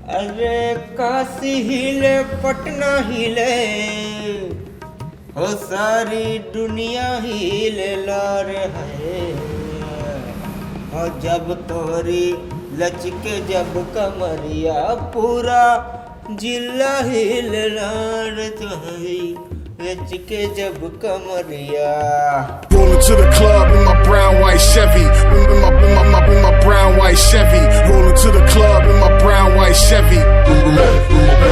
अरे काशी हिले पटना हिले, हो सारी दुनिया हिले लार है। हो जब तोरी लचके जब कमरिया, पूरा जिला हिले लार तुम्हारी लचके जब कमरिया। Rolling to the club in my brown white Chevy, with my brown white Chevy. Rolling to the club in my brown white Chevy, with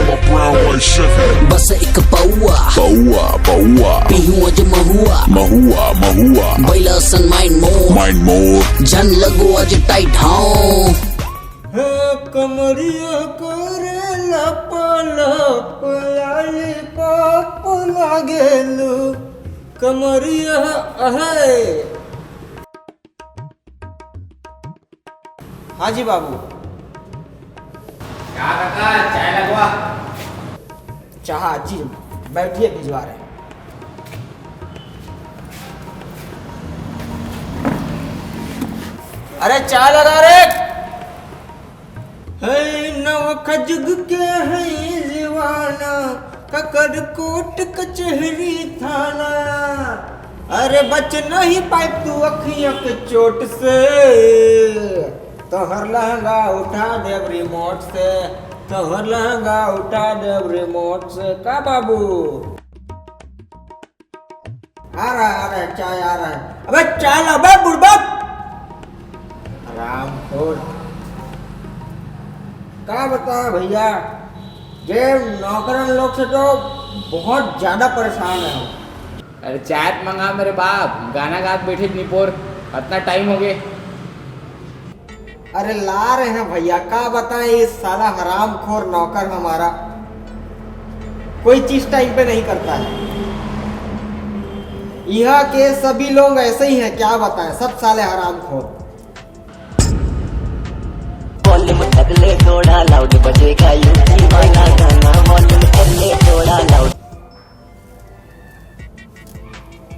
my brown white Chevy. बस एक पौआ Baua, baua, पीहू अज महुआ mahua, mahua. बैला सन mind Mind more. जन लगो अज tight हाँ है कमरिया करे लप लॉलीपॉप लागेलू कमरिया है। हाँ जी बाबू। क्या काका चाय लगवा। चाह जी बैठिए, भिजवा रहे हैं। अरे चाय लगा रे। है नव खजुग के है दीवाना, ककर कोट कचहरी थाना। अरे बच नहीं पाई तू अखियों के चोट से, तोहर लहंगा उठा दे रिमोट से, तोहर लहंगा उठा दे रिमोट से। का बाबू आ रहा है चाय आ रहा है। अबे चाय ला बे बुढ़बा। राम खोर क्या बता भैया, ये नौकरन लोग से तो बहुत ज्यादा परेशान है। अरे चाय मंगा मेरे बाप, गाना गा के बैठे निपोर, इतना टाइम हो गए। अरे ला रहे हैं भैया, क्या बताएं ये साला हरामखोर नौकर हमारा कोई चीज टाइम पे नहीं करता है। यहाँ के सभी लोग ऐसे ही हैं, क्या बताएं, सब साले हरामखोर। वॉल्यूम कर ले थोड़ा लाउड, बजेगा यूपी वाला गाना, वॉल्यूम कर ले थोड़ा लाउड।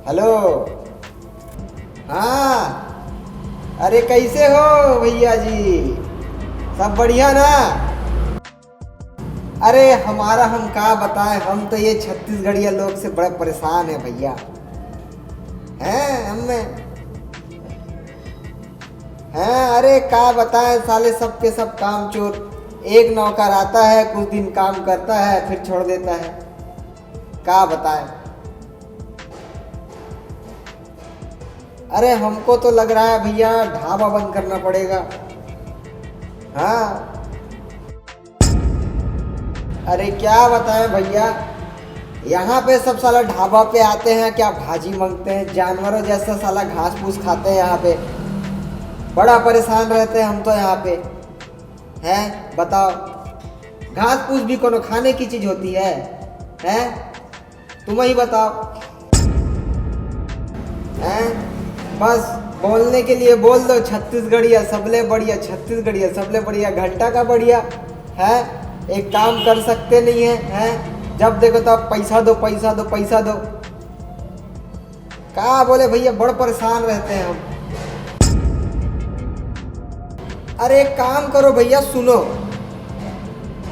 हेलो हाँ, अरे कैसे हो भैया जी, सब बढ़िया ना। अरे हमारा हम क्या बताएं, हम तो ये छत्तीसगढ़िया लोग से बड़े परेशान हैं भैया। हैं हमें हैं, अरे क्या बताएं साले सबके सब काम चोर। एक नौकर आता है, कुछ दिन काम करता है, फिर छोड़ देता है। क्या बताएं। अरे हमको तो लग रहा है भैया ढाबा बंद करना पड़ेगा। हाँ अरे क्या बताएं भैया, यहाँ पे सब साला ढाबा पे आते हैं, क्या भाजी मांगते हैं, जानवरों जैसा साला घास फूस खाते हैं। यहाँ पे बड़ा परेशान रहते हैं हम तो यहाँ पे। हैं बताओ, घास फूस भी कोनो खाने की चीज होती है? हैं तुम ही बताओ। हैं बस बोलने के लिए बोल दो छत्तीसगढ़िया सबले बढ़िया, छत्तीसगढ़िया सबले बढ़िया, घंटा का बढ़िया है। एक काम कर सकते नहीं है, हैं जब देखो तो पैसा दो पैसा दो पैसा दो। क्या बोले भैया, बड़ परेशान रहते हैं हम। अरे एक काम करो भैया, सुनो,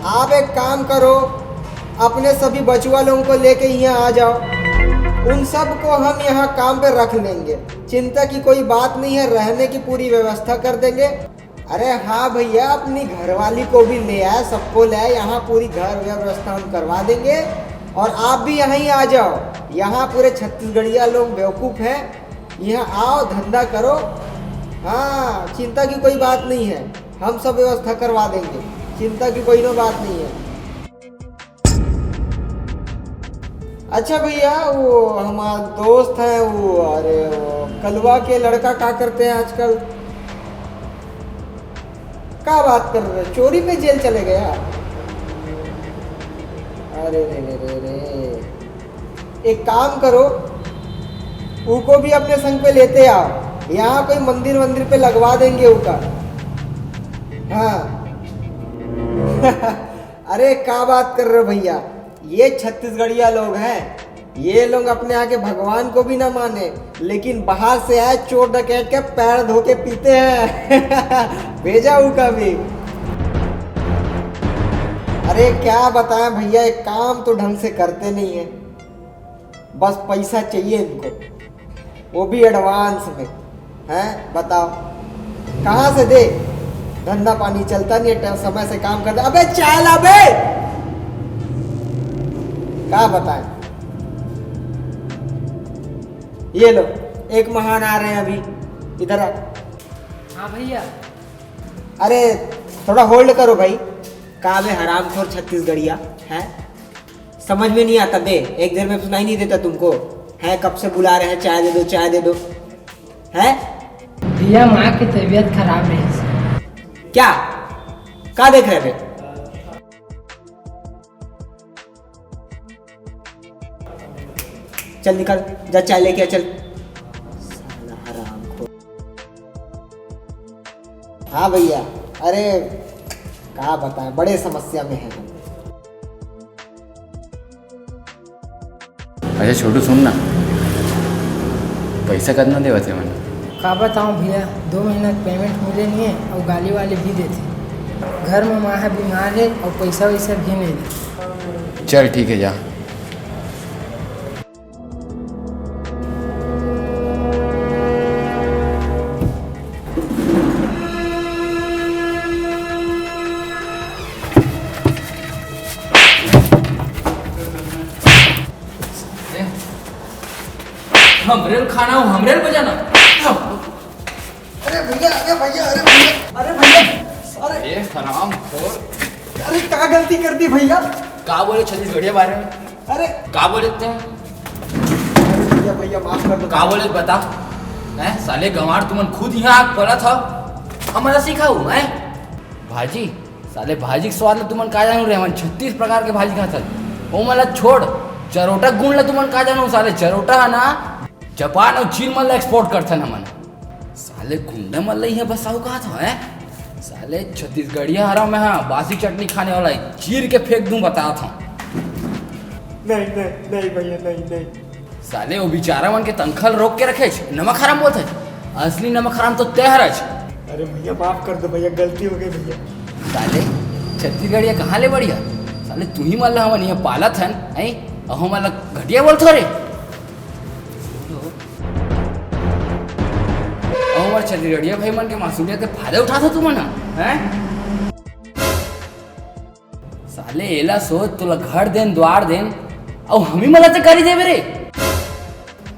आप एक काम करो, अपने सभी बचुआ लोगों को लेके यहाँ आ जाओ, उन सब को हम यहाँ काम पे रख लेंगे, चिंता की कोई बात नहीं है, रहने की पूरी व्यवस्था कर देंगे। अरे हाँ भैया, अपनी घरवाली को भी ले आए, सबको ले आए, यहाँ पूरी घर व्यवस्था हम करवा देंगे। और आप भी यहाँ ही आ जाओ, यहाँ पूरे छत्तीसगढ़िया लोग बेवकूफ़ हैं, यहाँ आओ धंधा करो। हाँ चिंता की कोई बात नहीं है, हम सब व्यवस्था करवा देंगे, चिंता की कोई बात नहीं है। अच्छा भैया, वो हमारा दोस्त है वो, अरे वो कलवा के लड़का क्या करते हैं आजकल? क्या बात कर रहे, चोरी पे जेल चले गया? अरे रे रे रे रे, एक काम करो, उनको भी अपने संग पे लेते आओ, यहाँ कोई मंदिर वंदिर पे लगवा देंगे उनका। हाँ अरे क्या बात कर रहे हो भैया, ये छत्तीसगढ़िया लोग हैं, ये लोग अपने आके भगवान को भी ना माने, लेकिन बाहर से आए चोर डकैत के पैर धो के पीते हैं भेजा उनका भी। अरे क्या बताएं भैया, एक काम तो ढंग से करते नहीं है, बस पैसा चाहिए इनको, वो भी एडवांस में। हैं बताओ कहाँ से दे, धंधा पानी चलता नहीं है, समय से काम करते। अबे चाय ला बे, क्या बताएं। ये लो, एक महान आ रहे हैं अभी, इधर आ। हाँ भैया। अरे थोड़ा होल्ड करो भाई। कहाँ बे हरामखोर छत्तीसगढ़िया है, समझ में नहीं आता बे, एक देर में सुनाई नहीं देता तुमको है, कब से बुला रहे हैं चाय दे दो चाय दे दो है। भैया माँ की तबीयत खराब है। क्या देख रहे बे? चल निकल जा, चाय लेके आ चल। साला हरामखोर। हाँ भैया, अरे क्या बताएं, बड़े समस्या में है हम। अच्छा छोटू सुन ना, पैसा कितना देवत है मैंने? का बताऊँ भैया, 2 महीना पेमेंट मिले नहीं है और गाली वाले भी देते। घर में माँ है बीमार है और पैसा वैसा भी नहीं देते। चल ठीक है जा। हमरेल खाना हो, हमरेल बजाना। अरे भैया, अरे भैया, अरे भैया, अरे भैया, अरे ए हराम खोर, अरे क्या गलती कर दी भैया? का बोले छत्तीसगढ़िया बारे में? अरे का बोले थे? भैया भैया माफ कर दो। का बोले बता? हैं साले गंवार तुमन खुद यहाँ आग पड़ा था, हमारा सिखाऊ हैं? भाजी साले भाजी के स्वाद ला तुमन का जानू रे, हमन 36 प्रकार के भाजी खात हन। ओ मला छोड़, चरोटा गुण ला तुमन का जानू, साले चरोटा है ना जापान और चीन मन ला एक्सपोर्ट करथन हमन। साले गुंडा मन ला यहाँ बसाऊ कहा था है? साले छत्तीसगढ़िया हरा में हाँ बासी चटनी खाने वाला है, चीर के फेंक दूं बता था। नहीं नहीं नहीं भैया, नहीं नहीं। साले वो बेचारा मन के तनखल रोक के रखे, नमक हराम बोलते, असली नमक हराम तो तय हरज। अरे भैया माफ कर दो भैया, गलती हो गई भैया। साले छत्तीसगढ़िया कहाँ ले बढ़िया, साले तू ही मन ला हमन यहाँ पालत हन हैं, और हम ला घटिया बोलते रे। और छत्तीसगढ़िया भाई मन के मासूमियत के फायदा उठाता तू मन हैं? साले एला सोच तुला घर देन द्वार देन और हम ही मला ते गाड़ी देवे रे।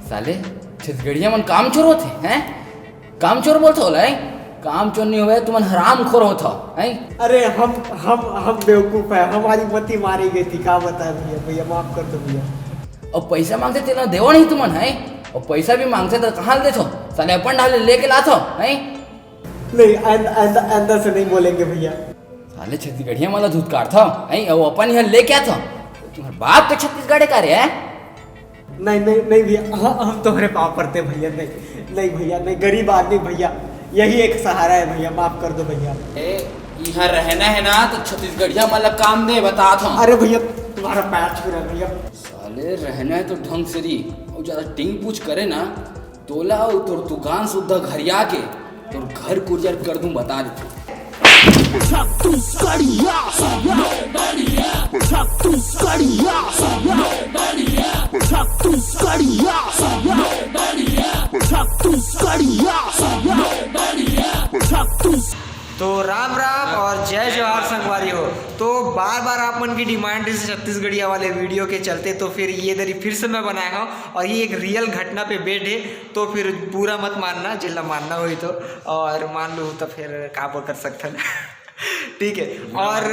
साले छत्तीसगढ़िया मन काम चोर होते हैं, काम चोर बोलते होला है, काम चोर नहीं हुए तुमन हराम खोर होता है। अरे हम बेवकूफ है, हमारी मती मारी गई थी, क्या बताए भैया, भैया माफ कर दो भैया। और पैसा मांगते तेना देवा नहीं तुमन है, और पैसा भी मांगते तो कहाँ देथो, साले अपन ढाले लेके लाथो है। नहीं अंदर से नहीं बोलेंगे भैया। साले छत्तीसगढ़िया मला धुतकार था है, और अपन यहाँ लेके आता तुम्हारे बाप के छत्तीसगढ़ का रे है। नहीं नहीं नहीं भैया, हम तुम्हारे पाँव पड़ते भैया, नहीं नहीं भैया, नहीं गरीब आदमी भैया, यही एक सहारा है भैया, माफ कर दो भैया। यहाँ रहना है ना तो छत्तीसगढ़िया मतलब काम दे बता था। अरे भैया तुम्हारा पैर छू रहा है भैया। साले रहना है तो ढंग से री, और ज्यादा टिंग पूछ करे ना तोला और तोर दुकान सुद्धा घरिया के तोर घर कुरियर कर दूं बता दे। तो राम राम और जय जवाहर संगवारी हो। तो बार बार आप मन की डिमांड है छत्तीसगढ़िया वाले वीडियो के चलते, तो फिर ये दरी फिर से मैं बनाया हूँ, और ये एक रियल घटना पे बेस्ड है, तो फिर पूरा मत मानना, जिला मानना हुई तो, और मान लो तो फिर काबू कर सकते हैं ठीक है। और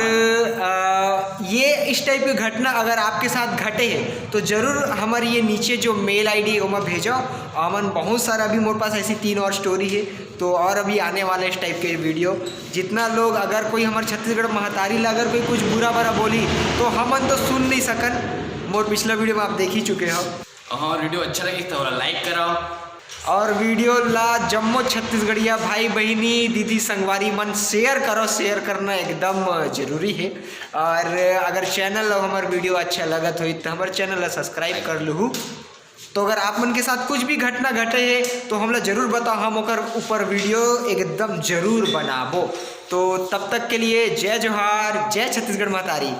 ये इस टाइप की घटना अगर आपके साथ घटे है तो ज़रूर हमारी ये नीचे जो मेल आईडी है वो मैं भेजो, अमन बहुत सारा अभी मोरे पास ऐसी 3 और स्टोरी है, तो और अभी आने वाले इस टाइप के वीडियो। जितना लोग अगर कोई हमारे छत्तीसगढ़ महतारी ला अगर कोई कुछ बुरा भरा बोली तो हमन तो सुन नहीं सकन, मोर पिछला वीडियो में आप देख ही चुके हो। हाँ वीडियो अच्छा लगे तो लाइक कराओ, और वीडियो ला जम्मो छत्तीसगढ़िया भाई बहनी दीदी संगवारी मन शेयर करो, शेयर करना एकदम जरूरी है। और अगर चैनल हमारे वीडियो अच्छा लगत हो तो हमारे चैनल ला सब्सक्राइब कर लूँ, तो अगर आप मन के साथ कुछ भी घटना घटे है तो हमला जरूर बताओ, हम ओकर ऊपर वीडियो एकदम जरूर बनाबो। तो तब तक के लिए जय जोहार, जय छत्तीसगढ़ महतारी।